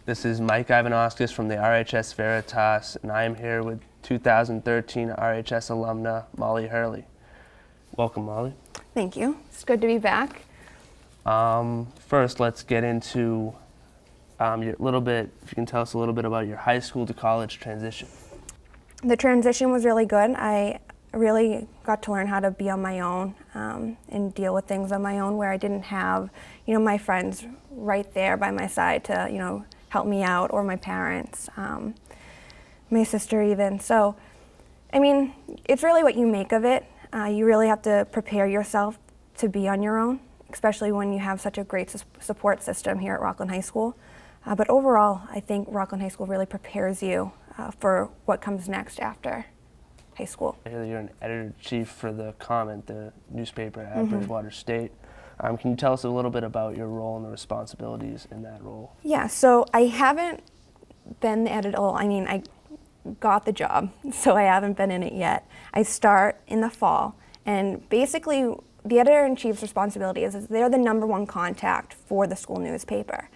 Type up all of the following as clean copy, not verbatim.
This is Mike Ivanoskis from the RHS Veritas, and I am here with 2013 RHS alumna Molly Hurley. Welcome, Molly. Thank you. It's good to be back. First, let's get into your little bit, if you can tell us a little bit about your high school to college transition. The transition was really good. I really got to learn how to be on my own and deal with things on my own, where I didn't have, my friends right there by my side to, help me out, or my parents, my sister even. So, it's really what you make of it. You really have to prepare yourself to be on your own, especially when you have such a great support system here at Rockland High School. But overall, I think Rockland High School really prepares you for what comes next after high school. I hear that you're an editor-in-chief for the Comment, the newspaper at Bridgewater State. Can you tell us a little bit about your role and the responsibilities in that role? Yeah, so I haven't been the editor. I got the job, so I haven't been in it yet. I start in the fall, and basically the editor-in-chief's responsibility is they're the #1 contact for the school newspaper.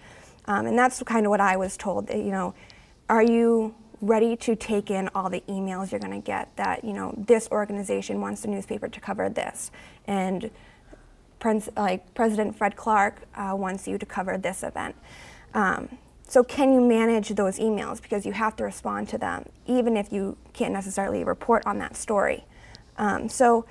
And that's kind of what I was told, are you ready to take in all the emails you're going to get that, this organization wants the newspaper to cover this, and President Fred Clark wants you to cover this event. So can you manage those emails, because you have to respond to them even if you can't necessarily report on that story. So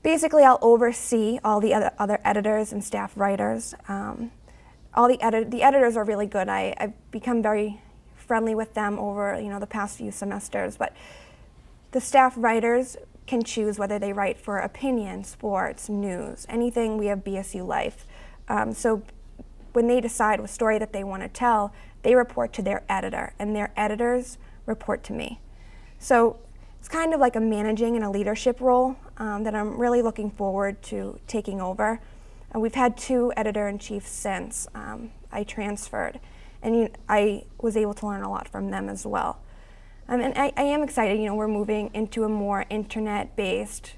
basically I'll oversee all the other editors and staff writers. The editors are really good. I've become very friendly with them over the past few semesters, but the staff writers can choose whether they write for opinion, sports, news, anything. We have BSU Life. So when they decide what story that they want to tell, they report to their editor, and their editors report to me. So it's kind of like a managing and a leadership role that I'm really looking forward to taking over. We've had 2 editor-in-chiefs since I transferred, and I was able to learn a lot from them as well. And I am excited. We're moving into a more internet-based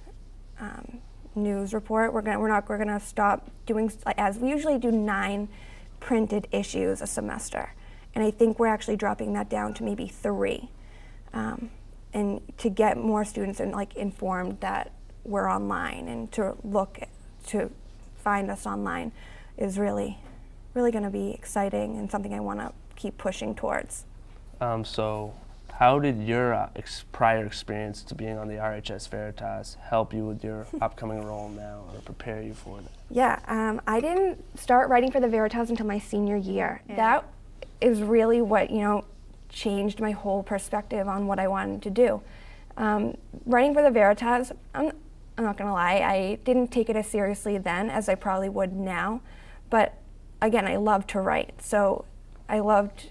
news report. We're gonna stop doing, as we usually do, 9 printed issues a semester, and I think we're actually dropping that down to maybe 3, and to get more students informed that we're online, and to find us online is really going to be exciting, and something I want to keep pushing towards. So how did your prior experience to being on the RHS Veritas help you with your upcoming role now, or prepare you for it? Yeah, I didn't start writing for the Veritas until my senior year. That is really what changed my whole perspective on what I wanted to do. Writing for the Veritas, I'm not gonna lie, I didn't take it as seriously then as I probably would now, but again, I love to write. So I loved,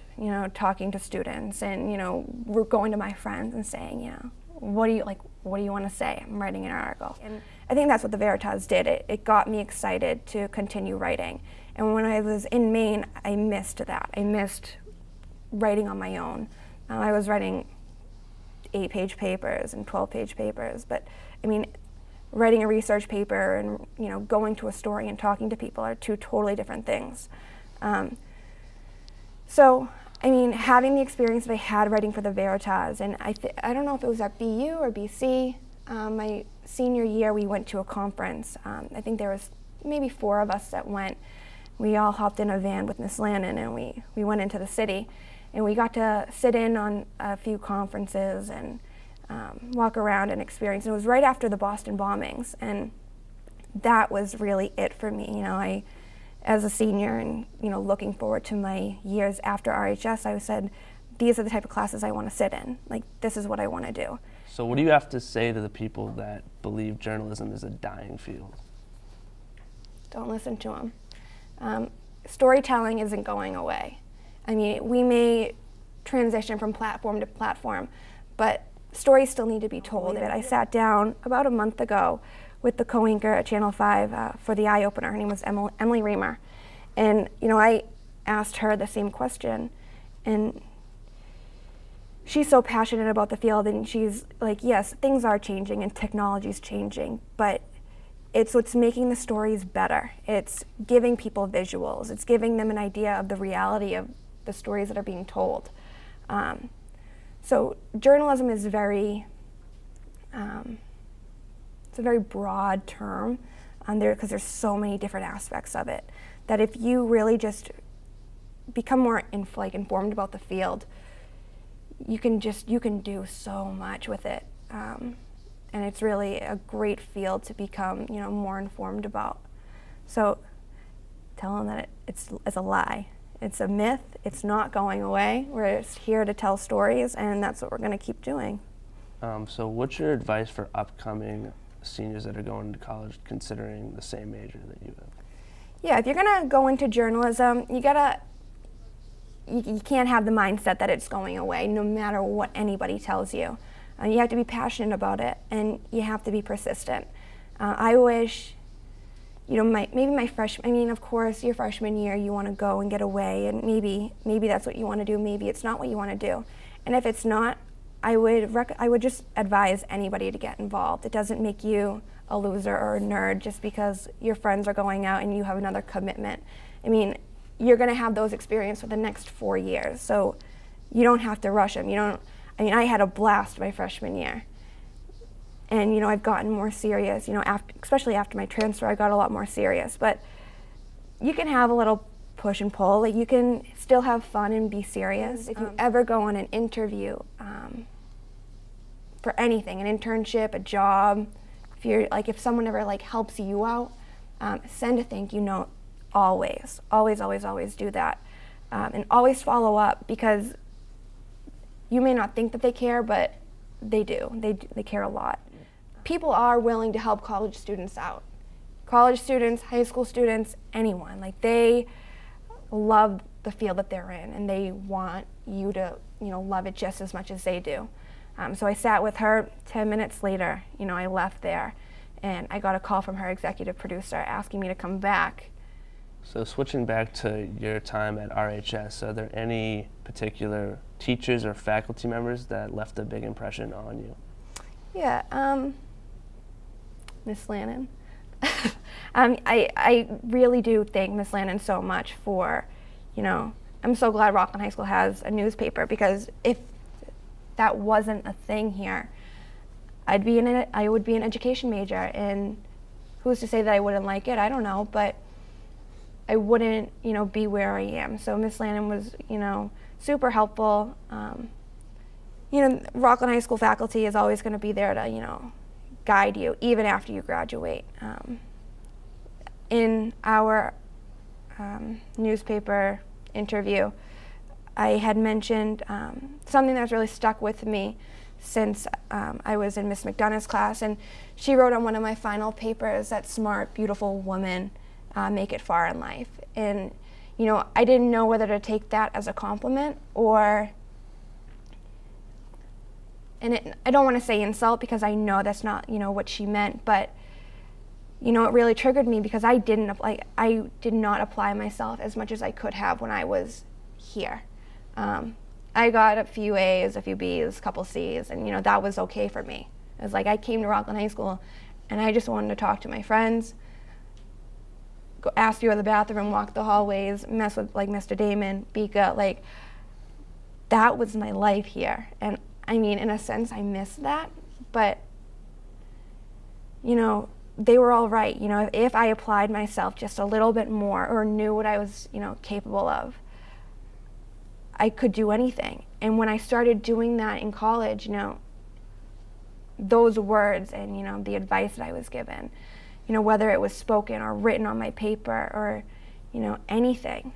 talking to students, and, we're going to my friends and saying, what do you want to say? I'm writing an article. And I think that's what the Veritas did. It got me excited to continue writing. And when I was in Maine, I missed that. I missed writing on my own. I was writing 8-page papers and 12-page papers, but writing a research paper and going to a story and talking to people are 2 totally different things. So having the experience that I had writing for the Veritas, and I don't know if it was at BU or BC, my senior year we went to a conference. I think there was maybe 4 of us that went. We all hopped in a van with Miss Lannon, and we went into the city, and we got to sit in on a few conferences and walk around and experience. It was right after the Boston bombings, and that was really it for me. I, as a senior, and looking forward to my years after RHS, I said, these are the type of classes I want to sit in. This is what I want to do. So what do you have to say to the people that believe journalism is a dying field? Don't listen to them. Storytelling isn't going away. We may transition from platform to platform, but stories still need to be told. I sat down about a month ago with the co-anchor at Channel 5 for the Eye Opener. Her name was Emily Reamer. And I asked her the same question, and she's so passionate about the field, and she's like, yes, things are changing and technology's changing, but it's what's making the stories better. It's giving people visuals. It's giving them an idea of the reality of the stories that are being told. So journalism is very, it's a very broad term because there's so many different aspects of it, that if you really just become more informed about the field, you can do so much with it. And it's really a great field to become, more informed about. So tell them that it's a lie. It's a myth. It's not going away. We're just here to tell stories, and that's what we're going to keep doing. So what's your advice for upcoming seniors that are going to college considering the same major that you have? Yeah, if you're going to go into journalism, you can't have the mindset that it's going away no matter what anybody tells you. You have to be passionate about it, and you have to be persistent. I wish, of course, your freshman year you want to go and get away, and maybe that's what you want to do, maybe it's not what you want to do. And if it's not, I would just advise anybody to get involved. It doesn't make you a loser or a nerd just because your friends are going out and you have another commitment. I mean, you're going to have those experiences for the next 4 years, so you don't have to rush them. I had a blast my freshman year, and I've gotten more serious. Especially after my transfer, I got a lot more serious. But you can have a little push and pull. Like, you can still have fun and be serious. If you ever go on an interview for anything, an internship, a job, if someone ever helps you out, send a thank you note. Always do that, and always follow up, because you may not think that they care, but they do. They care a lot. People are willing to help college students out. College students, high school students, anyone. They love the field that they're in, and they want you to, love it just as much as they do. So I sat with her. 10 minutes later, I left there, and I got a call from her executive producer asking me to come back. So switching back to your time at RHS, are there any particular teachers or faculty members that left a big impression on you? Yeah, Miss Lannon. I really do thank Miss Lannon so much for, I'm so glad Rockland High School has a newspaper, because if that wasn't a thing here, I would be an education major, and who's to say that I wouldn't like it? I don't know, but I wouldn't, be where I am. So Miss Lannon was, super helpful. Rockland High School faculty is always going to be there to, guide you even after you graduate. In our newspaper interview, I had mentioned something that's really stuck with me since I was in Miss McDonough's class, and she wrote on one of my final papers that smart, beautiful women make it far in life. And I didn't know whether to take that as a compliment or, I don't want to say insult, because I know that's not what she meant, but it really triggered me, because I did not apply myself as much as I could have when I was here. I got a few A's, a few B's, a couple C's, and that was okay for me. It was I came to Rockland High School and I just wanted to talk to my friends, go ask you to the bathroom, walk the hallways, mess with Mr. Damon, Bika. That was my life here. And in a sense, I miss that, but they were all right. If I applied myself just a little bit more, or knew what I was capable of, I could do anything. And when I started doing that in college, those words and the advice that I was given, whether it was spoken or written on my paper or anything,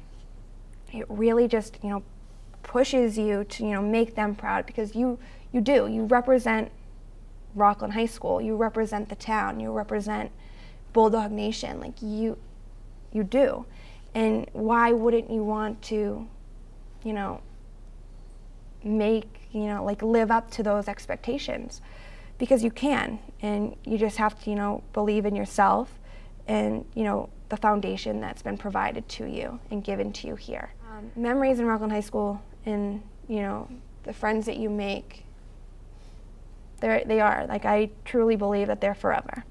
it really just pushes you to make them proud, because you represent Rockland High School, you represent the town, you represent Bulldog Nation, you do. And why wouldn't you want to live up to those expectations? Because you can, and you just have to believe in yourself and the foundation that's been provided to you and given to you here. Memories in Rockland High School, and the friends that you make, they are I truly believe that they're forever.